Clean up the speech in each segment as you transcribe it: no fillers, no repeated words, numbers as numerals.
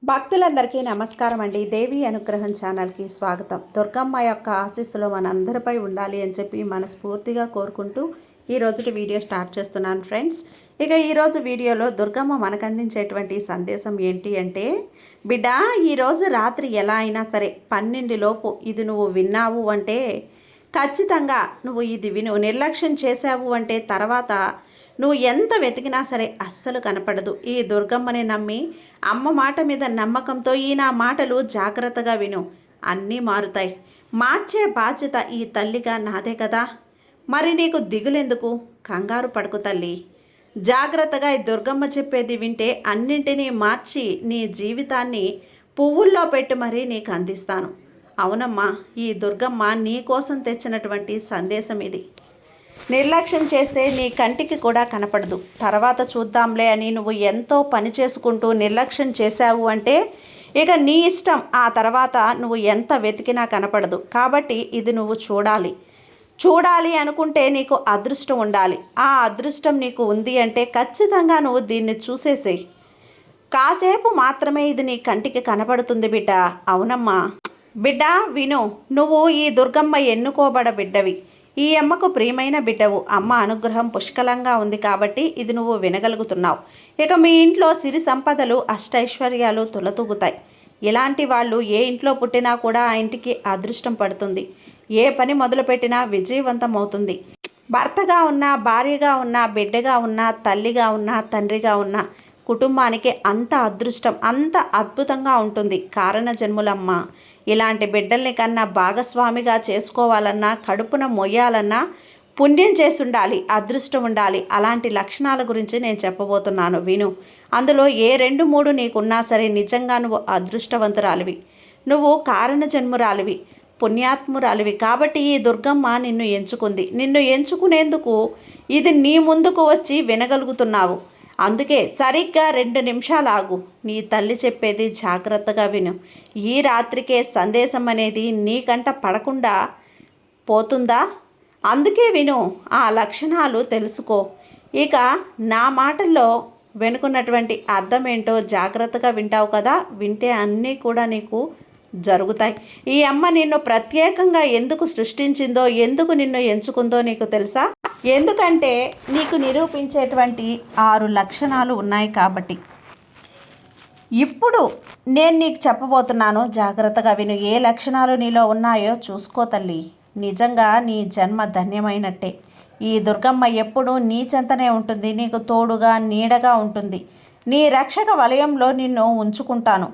భక్తులందరికీ నమస్కారం అండి. దేవి అనుగ్రహం ఛానల్కి స్వాగతం. దుర్గమ్మ యొక్క ఆశీస్సులు మనందరిపై ఉండాలి అని చెప్పి మనస్ఫూర్తిగా కోరుకుంటూ ఈ రోజుకి వీడియో స్టార్ట్ చేస్తున్నాను ఫ్రెండ్స్. ఇక ఈరోజు వీడియోలో దుర్గమ్మ మనకు అందించేటువంటి సందేశం ఏంటి అంటే, బిడ్డ ఈరోజు రాత్రి ఎలా అయినా సరే 12 లోపు ఇది నువ్వు విన్నావు అంటే ఖచ్చితంగా నువ్వు ఇది విను. నిర్లక్ష్యం చేసావు అంటే తర్వాత నువ్వు ఎంత వెతికినా సరే అస్సలు కనపడదు. ఈ దుర్గమ్మని నమ్మి అమ్మ మాట మీద నమ్మకంతో ఈ నా మాటలు జాగ్రత్తగా విను, అన్నీ మారుతాయి. మార్చే బాధ్యత ఈ తల్లిగా నాదే కదా. మరి నీకు దిగులెందుకు, కంగారు పడుకు తల్లి. జాగ్రత్తగా ఈ దుర్గమ్మ చెప్పేది వింటే అన్నింటినీ మార్చి నీ జీవితాన్ని పువ్వుల్లో పెట్టి మరీ నీకు అందిస్తాను. అవునమ్మా, ఈ దుర్గమ్మ నీ కోసం తెచ్చినటువంటి సందేశం ఇది. నిర్లక్ష్యం చేస్తే నీ కంటికి కూడా కనపడదు. తర్వాత చూద్దాంలే అని నువ్వు ఎంతో పని చేసుకుంటూ నిర్లక్ష్యం చేశావు అంటే ఇక నీ ఇష్టం. ఆ తర్వాత నువ్వు ఎంత వెతికినా కనపడదు. కాబట్టి ఇది నువ్వు చూడాలి అనుకుంటే నీకు అదృష్టం ఉండాలి. ఆ అదృష్టం నీకు ఉంది అంటే ఖచ్చితంగా నువ్వు దీన్ని చూసేసేయి. కాసేపు మాత్రమే ఇది నీ కంటికి కనపడుతుంది బిడ్డ. అవునమ్మా బిడ్డ విను, నువ్వు ఈ దుర్గమ్మ ఎన్నుకోబడ బిడ్డవి. ఈ అమ్మకు ప్రియమైన బిడ్డవు. అమ్మ అనుగ్రహం పుష్కలంగా ఉంది కాబట్టి ఇది నువ్వు వినగలుగుతున్నావు. ఇక మీ ఇంట్లో సిరి సంపదలు అష్టైశ్వర్యాలు తులతూగుతాయి. ఇలాంటి వాళ్ళు ఏ ఇంట్లో పుట్టినా కూడా ఆ ఇంటికి అదృష్టం పడుతుంది. ఏ పని మొదలుపెట్టినా విజయవంతం అవుతుంది. భర్తగా ఉన్నా, భార్యగా ఉన్నా, బిడ్డగా ఉన్నా, తల్లిగా ఉన్నా, తండ్రిగా ఉన్నా కుటుంబానికి అంత అదృష్టం, అంత అద్భుతంగా ఉంటుంది. కారణ జన్ములమ్మ ఇలాంటి బిడ్డల్ని కన్నా భాగస్వామిగా చేసుకోవాలన్నా, కడుపున మొయ్యాలన్నా పుణ్యం చేసి ఉండాలి, అదృష్టం ఉండాలి. అలాంటి లక్షణాల గురించి నేను చెప్పబోతున్నాను, విను. అందులో ఏ 2-3 నీకున్నా సరే నిజంగా నువ్వు అదృష్టవంతురాలివి. నువ్వు కారణ జన్మురాలివి, పుణ్యాత్మురాలివి. కాబట్టి ఈ దుర్గమ్మ నిన్ను ఎంచుకుంది. నిన్ను ఎంచుకునేందుకు ఇది నీ ముందుకు వచ్చి వినగలుగుతున్నావు. అందుకే సరిగ్గా 2 నిమిషాలు ఆగు. నీ తల్లి చెప్పేది జాగ్రత్తగా విను. ఈ రాత్రికే సందేశం అనేది నీకంట పడకుండా పోతుందా? అందుకే విను, ఆ లక్షణాలు తెలుసుకో. ఇక నా మాటల్లో వెనుకున్నటువంటి అర్థం ఏంటో జాగ్రత్తగా వింటావు కదా. వింటే అన్నీ కూడా నీకు జరుగుతాయి. ఈ అమ్మ నిన్ను ప్రత్యేకంగా ఎందుకు సృష్టించిందో, ఎందుకు నిన్ను ఎంచుకుందో నీకు తెలుసా? ఎందుకంటే నీకు నిరూపించేటువంటి 6 లక్షణాలు ఉన్నాయి కాబట్టి. ఇప్పుడు నేను నీకు చెప్పబోతున్నాను, జాగ్రత్తగా విను. ఏ లక్షణాలు నీలో ఉన్నాయో చూసుకో తల్లి. నిజంగా నీ జన్మ ధన్యమైనట్టే. ఈ దుర్గమ్మ ఎప్పుడూ నీ చెంతనే ఉంటుంది, నీకు తోడుగా నీడగా ఉంటుంది. నీ రక్షక వలయంలో నిన్ను ఉంచుకుంటాను.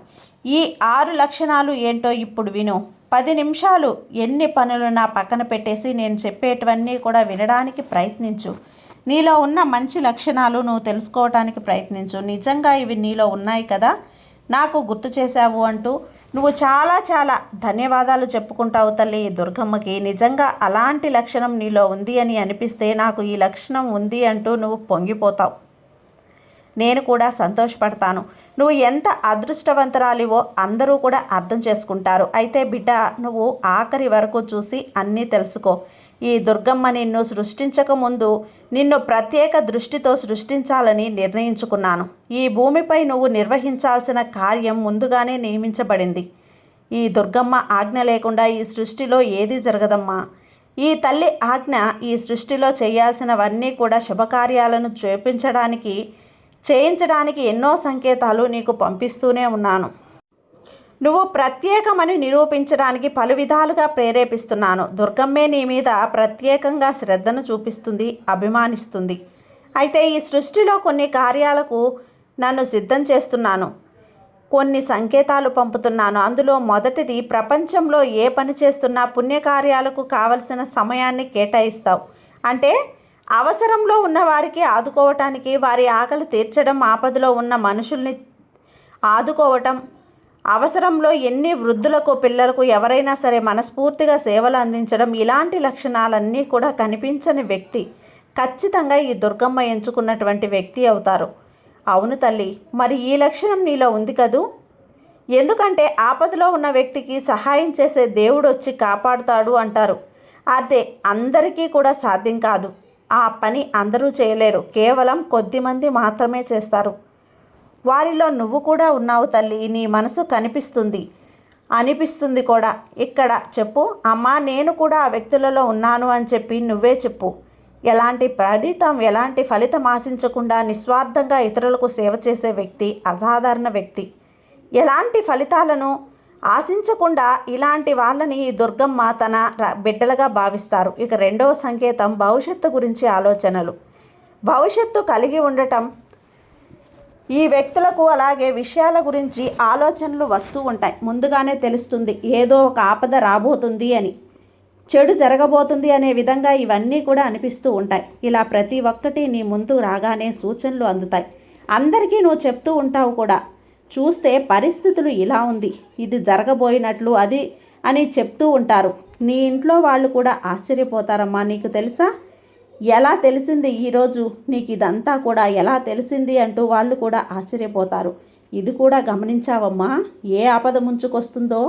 ఈ 6 లక్షణాలు ఏంటో ఇప్పుడు విను. 10 నిమిషాలు ఎన్ని పనులు నా పక్కన పెట్టేసి నేను చెప్పేటివన్నీ కూడా వినడానికి ప్రయత్నించు. నీలో ఉన్న మంచి లక్షణాలు నువ్వు తెలుసుకోవడానికి ప్రయత్నించు. నిజంగా ఇవి నీలో ఉన్నాయి కదా, నాకు గుర్తు చేశావు అంటూ నువ్వు చాలా చాలా ధన్యవాదాలు చెప్పుకుంటావు తల్లి ఈ దుర్గమ్మకి. నిజంగా అలాంటి లక్షణం నీలో ఉంది అని అనిపిస్తే, నాకు ఈ లక్షణం ఉంది అంటూ నువ్వు పొంగిపోతావు. నేను కూడా సంతోషపడతాను. నువ్వు ఎంత అదృష్టవంతురాలివో అందరూ కూడా అర్థం చేసుకుంటారు. అయితే బిడ్డ, నువ్వు ఆఖరి వరకు చూసి అన్నీ తెలుసుకో. ఈ దుర్గమ్మ నిన్ను సృష్టించక ముందు నిన్ను ప్రత్యేక దృష్టితో సృష్టించాలని నిర్ణయించుకున్నాను. ఈ భూమిపై నువ్వు నిర్వహించాల్సిన కార్యం ముందుగానే నియమించబడింది. ఈ దుర్గమ్మ ఆజ్ఞ లేకుండా ఈ సృష్టిలో ఏదీ జరగదమ్మా. ఈ తల్లి ఆజ్ఞ ఈ సృష్టిలో చేయాల్సినవన్నీ కూడా శుభకార్యాలను చేయించడానికి ఎన్నో సంకేతాలు నీకు పంపిస్తూనే ఉన్నాను. నువ్వు ప్రత్యేకమని నిరూపించడానికి పలు విధాలుగా ప్రేరేపిస్తున్నాను. దుర్గమ్మే నీ మీద ప్రత్యేకంగా శ్రద్ధను చూపిస్తుంది, అభిమానిస్తుంది. అయితే ఈ సృష్టిలో కొన్ని కార్యాలకు నన్ను సిద్ధం చేస్తున్నాను, కొన్ని సంకేతాలు పంపుతున్నాను. అందులో మొదటిది, ప్రపంచంలో ఏ పని చేస్తున్నా పుణ్యకార్యాలకు కావలసిన సమయాన్ని కేటాయిస్తావు. అంటే అవసరంలో ఉన్న వారికి ఆదుకోవటానికి, వారి ఆకలి తీర్చడం, ఆపదలో ఉన్న మనుషుల్ని ఆదుకోవటం, అవసరంలో ఎన్ని వృద్ధులకు, పిల్లలకు ఎవరైనా సరే మనస్ఫూర్తిగా సేవలు అందించడం, ఇలాంటి లక్షణాలన్నీ కూడా కనిపించని వ్యక్తి ఖచ్చితంగా ఈ దుర్గమ్మ ఎంచుకున్నటువంటి వ్యక్తి అవుతారు. అవును తల్లి, మరి ఈ లక్షణం నీలో ఉంది కదూ. ఎందుకంటే ఆపదలో ఉన్న వ్యక్తికి సహాయం చేసే దేవుడు వచ్చి కాపాడుతాడు అంటారు. అదే అందరికీ కూడా సాధ్యం కాదు. ఆ పని అందరూ చేయలేరు, కేవలం కొద్దిమంది మాత్రమే చేస్తారు. వారిలో నువ్వు కూడా ఉన్నావు తల్లి. నీ మనసు కనిపిస్తుంది, అనిపిస్తుంది కూడా. ఇక్కడ చెప్పు, అమ్మా నేను కూడా ఆ వ్యక్తులలో ఉన్నాను అని చెప్పి నువ్వే చెప్పు. ఎలాంటి ఫలితం ఆశించకుండా నిస్వార్థంగా ఇతరులకు సేవ చేసే వ్యక్తి అసాధారణ వ్యక్తి. ఎలాంటి ఫలితాలను ఆశించకుండా ఇలాంటి వాళ్ళని దుర్గమ్మ తన బిడ్డలుగా భావిస్తారు. ఇక రెండవ సంకేతం భవిష్యత్తు గురించి ఆలోచనలు. భవిష్యత్తు కలిగి ఉండటం ఈ వ్యక్తులకు అలాగే విషయాల గురించి ఆలోచనలు వస్తూ ఉంటాయి. ముందుగానే తెలుస్తుంది ఏదో ఒక ఆపద రాబోతుంది అని, చెడు జరగబోతుంది అనే విధంగా ఇవన్నీ కూడా అనిపిస్తూ ఉంటాయి. ఇలా ప్రతి ఒక్కటి నీ ముందు రాగానే సూచనలు అందుతాయి. అందరికీ నువ్వు చెప్తూ ఉంటావు కూడా, చూస్తే పరిస్థితులు ఇలా ఉంది, ఇది జరగబోయినట్లు అది అని చెప్తూ ఉంటారు. నీ ఇంట్లో వాళ్ళు కూడా ఆశ్చర్యపోతారమ్మా. నీకు తెలుసా, ఎలా తెలిసింది ఈరోజు నీకు ఇదంతా కూడా ఎలా తెలిసింది అంటూ వాళ్ళు కూడా ఆశ్చర్యపోతారు. ఇది కూడా గమనించావమ్మా, ఏ ఆపద ముంచుకొస్తుందో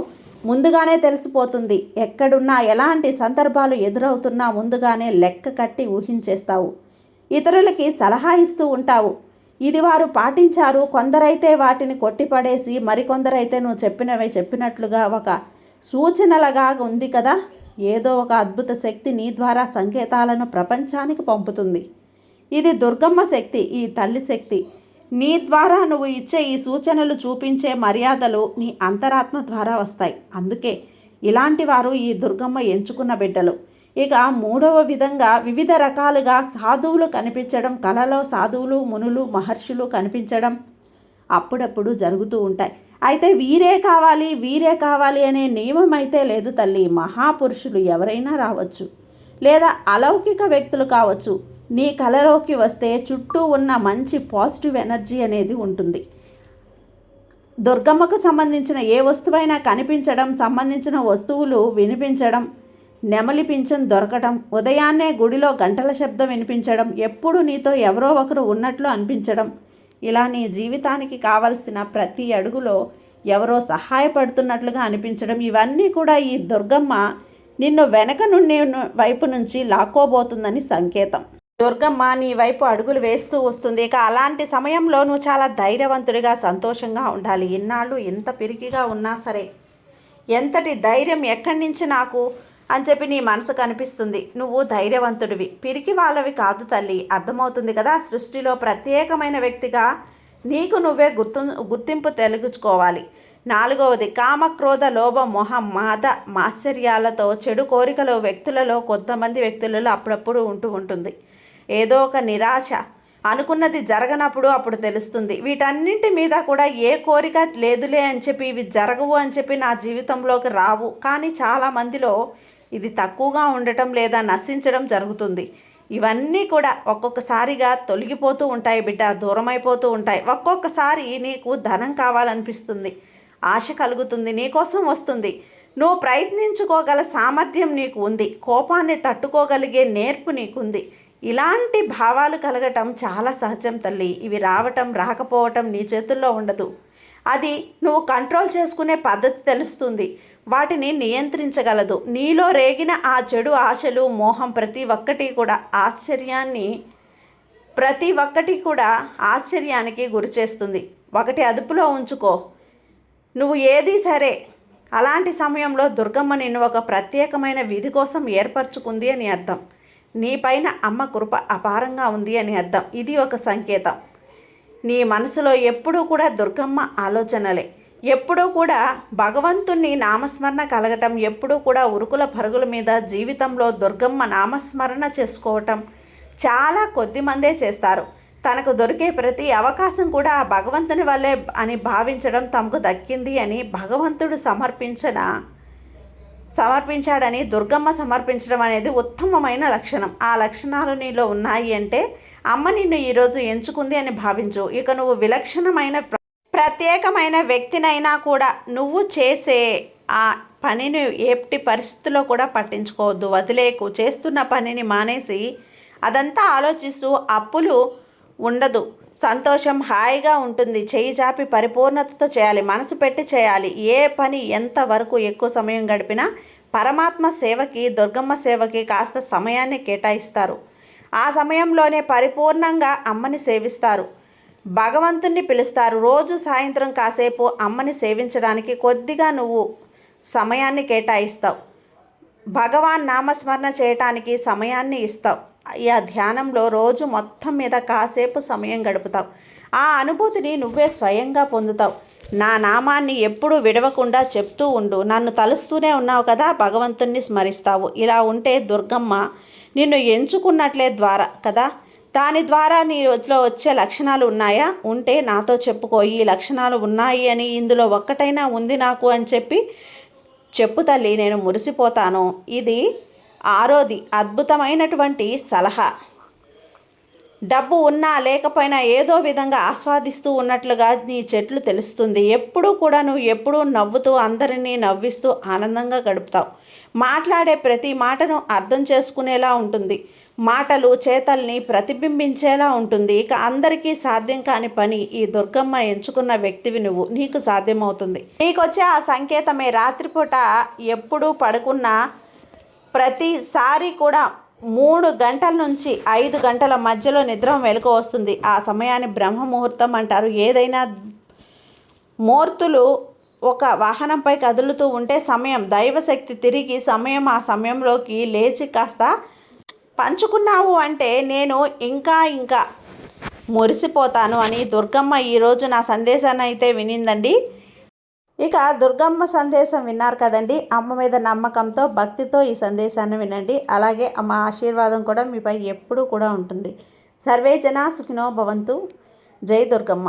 ముందుగానే తెలిసిపోతుంది. ఎక్కడున్నా ఎలాంటి సందర్భాలు ఎదురవుతున్నా ముందుగానే లెక్క కట్టి ఊహించేస్తావు. ఇతరులకి సలహా ఇస్తూ ఉంటావు. ఇది వారు పాటించారు, కొందరైతే వాటిని కొట్టిపడేసి మరికొందరైతే నువ్వు చెప్పినట్లుగా ఒక సూచనలుగా ఉంది కదా. ఏదో ఒక అద్భుత శక్తి నీ ద్వారా సంకేతాలను ప్రపంచానికి పంపుతుంది. ఇది దుర్గమ్మ శక్తి, ఈ తల్లి శక్తి. నీ ద్వారా నువ్వు ఇచ్చే ఈ సూచనలు, చూపించే మర్యాదలు నీ అంతరాత్మ ద్వారా వస్తాయి. అందుకే ఇలాంటి వారు ఈ దుర్గమ్మ ఎంచుకున్న బిడ్డలు. ఇక మూడవ విధంగా వివిధ రకాలుగా సాధువులు కనిపించడం, కలలో సాధువులు, మునులు, మహర్షులు కనిపించడం అప్పుడప్పుడు జరుగుతూ ఉంటాయి. అయితే వీరే కావాలి అనే నియమం అయితే లేదు తల్లి. మహాపురుషులు ఎవరైనా రావచ్చు, లేదా అలౌకిక వ్యక్తులు కావచ్చు. నీ కలలోకి వస్తే చుట్టూ ఉన్న మంచి పాజిటివ్ ఎనర్జీ అనేది ఉంటుంది. దుర్గమ్మకు సంబంధించిన ఏ వస్తువైనా కనిపించడం, సంబంధించిన వస్తువులు వినిపించడం, నెమలి పింఛన్ దొరకటం, ఉదయాన్నే గుడిలో గంటల శబ్దం వినిపించడం, ఎప్పుడు నీతో ఎవరో ఒకరు ఉన్నట్లు అనిపించడం, ఇలా నీ జీవితానికి కావలసిన ప్రతి అడుగులో ఎవరో సహాయపడుతున్నట్లుగా అనిపించడం, ఇవన్నీ కూడా ఈ దుర్గమ్మ నిన్ను వెనక నుండి వైపు నుంచి లాక్కోబోతుందని సంకేతం. దుర్గమ్మ నీ వైపు అడుగులు వేస్తూ వస్తుంది. ఇక అలాంటి సమయంలో నువ్వు చాలా ధైర్యవంతుడిగా, సంతోషంగా ఉండాలి. ఇన్నాళ్ళు ఎంత పిరికిగా ఉన్నా సరే, ఎంతటి ధైర్యం ఎక్కడి నుంచి నాకు అని చెప్పి నీ మనసు కనిపిస్తుంది. నువ్వు ధైర్యవంతుడివి, పిరికి వాళ్ళవి కాదు తల్లి. అర్థమవుతుంది కదా. సృష్టిలో ప్రత్యేకమైన వ్యక్తిగా నీకు నువ్వే గుర్తింపు తెలుగుకోవాలి. నాలుగవది కామ, క్రోధ, లోభ, మోహ, మాద, మాత్సర్యాలతో చెడు కోరికలు కొంతమంది వ్యక్తులలో అప్పుడప్పుడు ఉంటుంది. ఏదో ఒక నిరాశ, అనుకున్నది జరగనప్పుడు అప్పుడు తెలుస్తుంది. వీటన్నింటి మీద కూడా ఏ కోరిక లేదులే అని చెప్పి, ఇవి జరగవు అని చెప్పి నా జీవితంలోకి రావు. కానీ చాలామందిలో ఇది తక్కువగా ఉండటం లేదా నశించడం జరుగుతుంది. ఇవన్నీ కూడా ఒక్కొక్కసారిగా తొలగిపోతూ ఉంటాయి బిడ్డ, దూరమైపోతూ ఉంటాయి. ఒక్కొక్కసారి నీకు ధనం కావాలనిపిస్తుంది, ఆశ కలుగుతుంది, నీకోసం వస్తుంది. నువ్వు ప్రయత్నించుకోగల సామర్థ్యం నీకు ఉంది, కోపాన్ని తట్టుకోగలిగే నేర్పు నీకుంది. ఇలాంటి భావాలు కలగటం చాలా సహజం తల్లి. ఇవి రావటం రాకపోవటం నీ చేతుల్లో ఉండదు. అది నువ్వు కంట్రోల్ చేసుకునే పద్ధతి తెలుస్తుంది, వాటిని నియంత్రించగలదు. నీలో రేగిన ఆ చెడు ఆశలు, మోహం ప్రతి ఒక్కటి కూడా ఆశ్చర్యానికి గురి చేస్తుంది. ఒకటి అదుపులో ఉంచుకో, నువ్వు ఏది సరే. అలాంటి సమయంలో దుర్గమ్మ నిన్ను ఒక ప్రత్యేకమైన విధి కోసం ఏర్పరచుకుంది అని అర్థం. నీ పైన అమ్మ కృప అపారంగా ఉంది అని అర్థం. ఇది ఒక సంకేతం. నీ మనసులో ఎప్పుడూ కూడా దుర్గమ్మ ఆలోచనలే, ఎప్పుడూ కూడా భగవంతుని నామస్మరణ కలగటం, ఎప్పుడూ కూడా ఉరుకుల పరుగుల మీద జీవితంలో దుర్గమ్మ నామస్మరణ చేసుకోవటం చాలా కొద్దిమందే చేస్తారు. తనకు దొరికే ప్రతి అవకాశం కూడా ఆ భగవంతుని వల్లే అని భావించడం, తమకు దక్కింది అని భగవంతుడు సమర్పించాడని దుర్గమ్మ సమర్పించడం అనేది ఉత్తమమైన లక్షణం. ఆ లక్షణాలు నీలో ఉన్నాయి అంటే అమ్మ నిన్ను ఈరోజు ఎంచుకుంది అని భావించు. ఇక నువ్వు విలక్షణమైన ప్రత్యేకమైన వ్యక్తినైనా కూడా నువ్వు చేసే ఆ పనిని ఎట్టి పరిస్థితుల్లో కూడా పట్టించుకోవద్దు, వదిలేకు. చేస్తున్న పనిని మానేసి అదంతా ఆలోచిస్తూ అప్పులు ఉండదు, సంతోషం హాయిగా ఉంటుంది. చేయి చాపి పరిపూర్ణతతో చేయాలి, మనసు పెట్టి చేయాలి. ఏ పని ఎంతవరకు ఎక్కువ సమయం గడిపినా పరమాత్మ సేవకి, దుర్గమ్మ సేవకి కాస్త సమయాన్ని కేటాయిస్తారు. ఆ సమయంలోనే పరిపూర్ణంగా అమ్మని సేవిస్తారు. భగవంతుణ్ణి పిలుస్తారు. రోజు సాయంత్రం కాసేపు అమ్మని సేవించడానికి కొద్దిగా నువ్వు సమయాన్ని కేటాయిస్తావు. భగవాన్ నామస్మరణ చేయటానికి సమయాన్ని ఇస్తావు. ఆ ధ్యానంలో రోజు మొత్తం మీద కాసేపు సమయం గడుపుతావు. ఆ అనుభూతిని నువ్వే స్వయంగా పొందుతావు. నా నామాన్ని ఎప్పుడూ విడవకుండా చెప్తూ ఉండు. నన్ను తలుస్తూనే ఉన్నావు కదా, భగవంతుణ్ణి స్మరిస్తావు. ఇలా ఉంటే దుర్గమ్మ నిన్ను ఎంచుకున్నట్లే ద్వారా కదా. దాని ద్వారా నీలో వచ్చే లక్షణాలు ఉన్నాయా? ఉంటే నాతో చెప్పుకో, ఈ లక్షణాలు ఉన్నాయి అని, ఇందులో ఒక్కటైనా ఉంది నాకు అని చెప్పు తల్లి, నేను మురిసిపోతాను. ఇది 6ది అద్భుతమైనటువంటి సలహా. డబ్బు ఉన్నా లేకపోయినా ఏదో విధంగా ఆస్వాదిస్తూ ఉన్నట్లుగా నీ చెట్లు తెలుస్తుంది. ఎప్పుడూ కూడా నువ్వు ఎప్పుడూ నవ్వుతూ అందరినీ నవ్విస్తూ ఆనందంగా గడుపుతావు. మాట్లాడే ప్రతి మాటను అర్థం చేసుకునేలా ఉంటుంది. మాటలు చేతల్ని ప్రతిబింబించేలా ఉంటుంది. ఇక అందరికీ సాధ్యం కాని పని ఈ దుర్గమ్మ ఎంచుకున్న వ్యక్తివి నువ్వు. నీకు సాధ్యమవుతుంది. నీకొచ్చే ఆ సంకేతమే రాత్రిపూట ఎప్పుడూ పడుకున్న ప్రతిసారి కూడా 3 గంటల నుంచి 5 గంటల మధ్యలో నిద్ర మెలకు వస్తుంది. ఆ సమయాన్ని బ్రహ్మ ముహూర్తం అంటారు. ఏదైనా మూర్తులు ఒక వాహనంపై కదులుతూ ఉంటే సమయం, దైవశక్తి తిరిగి సమయం ఆ సమయంలోకి లేచి కాస్త పంచుకున్నావు అంటే నేను ఇంకా మురిసిపోతాను అని దుర్గమ్మ ఈరోజు నా సందేశాన్ని అయితే వినిందండి. ఇక దుర్గమ్మ సందేశం విన్నారు కదండి. అమ్మ మీద నమ్మకంతో, భక్తితో ఈ సందేశాన్ని వినండి. అలాగే అమ్మ ఆశీర్వాదం కూడా మీపై ఎప్పుడూ కూడా ఉంటుంది. సర్వే జనా సుఖినో భవంతు. జై దుర్గమ్మ.